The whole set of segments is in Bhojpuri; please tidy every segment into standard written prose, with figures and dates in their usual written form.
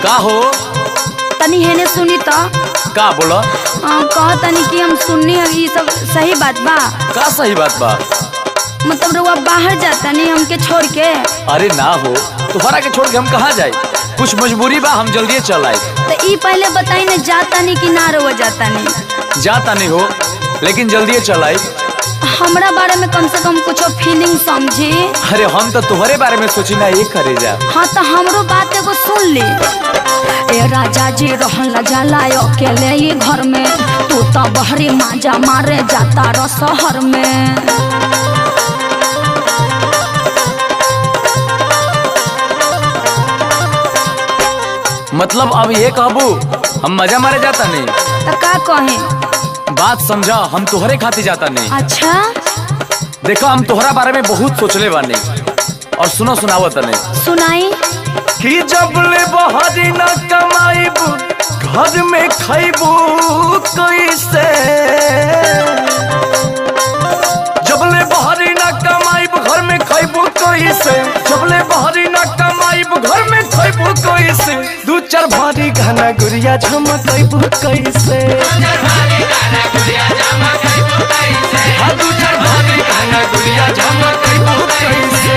का हो तनी हेने सुनी तो का बोला कह तनी कि हम सुननी है ये सब सही बात बा का सही बात बा मतलब रुआ बाहर जाता नहीं हमके छोड़ के। अरे ना हो तुम्हारा के छोड़ के हम कहाँ जाए कुछ मजबूरी बा हम जल्दी चल आए। तो ई पहले बताई ना जाता नहीं कि ना रुआ जाता नहीं। जाता नहीं हो लेकिन जल्दी चल आए। हमरा बारे में कम से कम कुछ फीलिंग समझी। अरे हम तो तुम्हारे बारे में सोची ना ये करे जा। हाँ तो हमरो बात एगो सुन ली। ए राजा जी रहला जाला अकेले ये घर में तू तो बहरी माजा मारे जाता रो शहर में। मतलब अब ये कहबू हम मजा मारे जाता नहीं तो का कहे बात समझा हम तुहरे खाती जाता नहीं। अच्छा देखो हम तुहरा बारे में बहुत सोचले बानी और सुनो सुनावत नहीं सुनाई कि जब ले बहरी न कमाईबू घर में खैबू कैसे। जब ले बहरी न कमाईबू घर में खैबू कैसे। जब ले बहरी न कमाईबू घर में खैबू कैसे। दू चार भारी घना गुड़िया झमकैबू कैसे। हाँ दू चार भारी घना गुड़िया झमकैबू कैसे।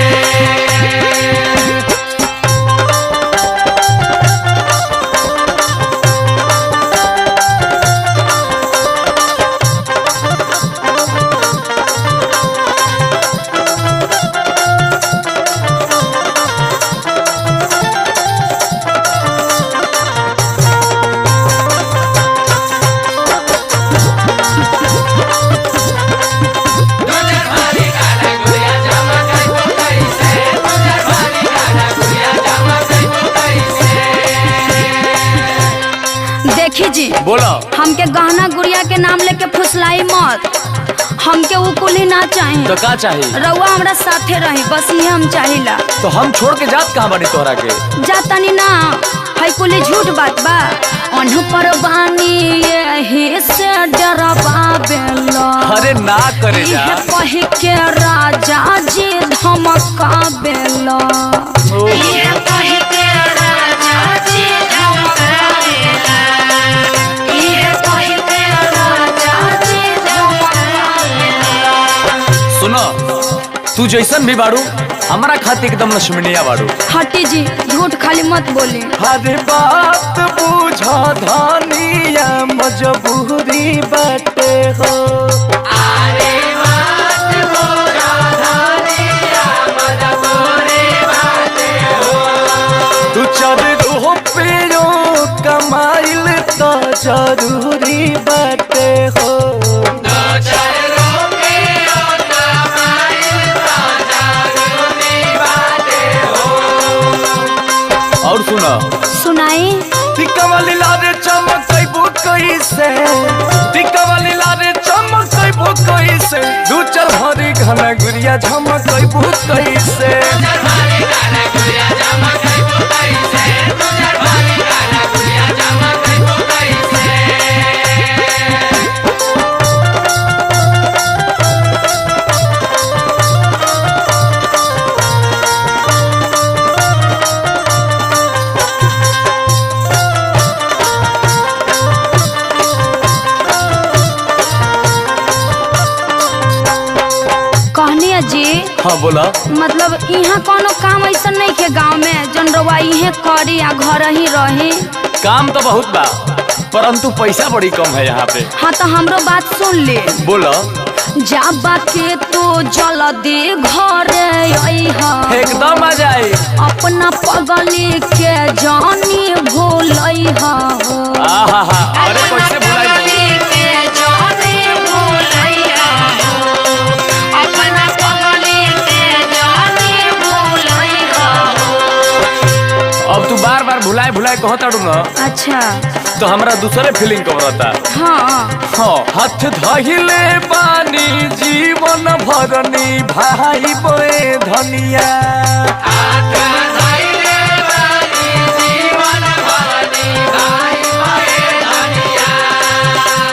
जी बोला हमके गहना गुड़िया के नाम लेके फुसलाई मत। हमके वो कुली ना चाहिए। तो का चाहिए रउआ हमरा साथे रही बस ये हम चाहिला। तो हम छोड़ के जात कहाँ बनी तोहरा के जाता नहीं ना है कुली झूठ बात बा। अनु पर बानी यही से डरबा बेला। अरे ना करे जा कह के राजा जी धमका बेला। ये कह के राजा जी धमका बेला। ये कह के राजा जी धमका बेला। सुनो तू जैसन भी बाड़ू हमारा खातिर एकदम लक्ष्मणिया बाड़ू। हटी जी झूठ खाली मत बोले। हर बात बुझा धानिया मजबूरी बाटे हो। अरे बात बुझा धानिया मजबूरी बाटे हो। तू चार रुपयो कमाइल तो जरूरी बाटे हो। और सुना सुनाई टिक्का वाली लारे चमकैबू कैसे। टिक्का वाली लारे चमकैबू कैसे। दू चार भारी घना गुड़िया झमकैबू कैसे। जी हाँ बोला मतलब यहाँ कोनो काम ऐसा नहीं के गांव में जन रवा इहे करी या घर ही रही। काम तो बहुत बा परंतु पैसा बड़ी कम है यहाँ पे। हाँ तो हमरो बात सुन ले बोला जाबा के तो जल्दी घर एकदम आ जाए। अपना पगली के जानी भूल अरे कैसे भुलाई भुलाए भुलाए कहताड़ू ना अच्छा तो हमरा दूसरे फीलिंग कबरता। हाँ हाँ हाथ धहिले पानी जीवन भरनी भाई बोए धनिया।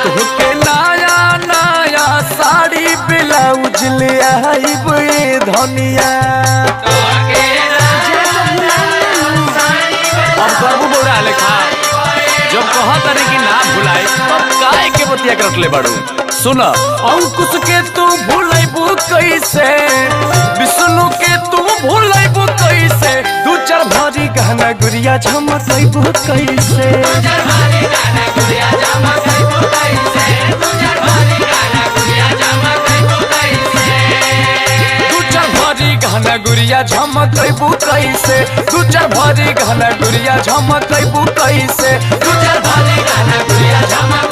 तोहके नया नया साड़ी ब्लाउज ले आई बोए धनिया। अब बाबू बोरा लेखा जब कहा तारी कि ना भुलाई तब काहे के बतिया कर रखले बाड़ू। सुन अंकुश के तू भुलाइबू कैसे, विष्णु के तू भुलाइबू कैसे, दू चार भारी गहना गुड़िया झमकइबू कैसे। दू चार भारी गहना गुड़िया झमकइबू कैसे। दू चार भारी गहना गुड़िया झमकइबू कैसे। दू चार भारी गहना गुड़िया झमकइबू कैसे। दू चार भारी गहना गुड़िया झमकइबू कैसे। दू चार भारी गहना गुड़िया झमक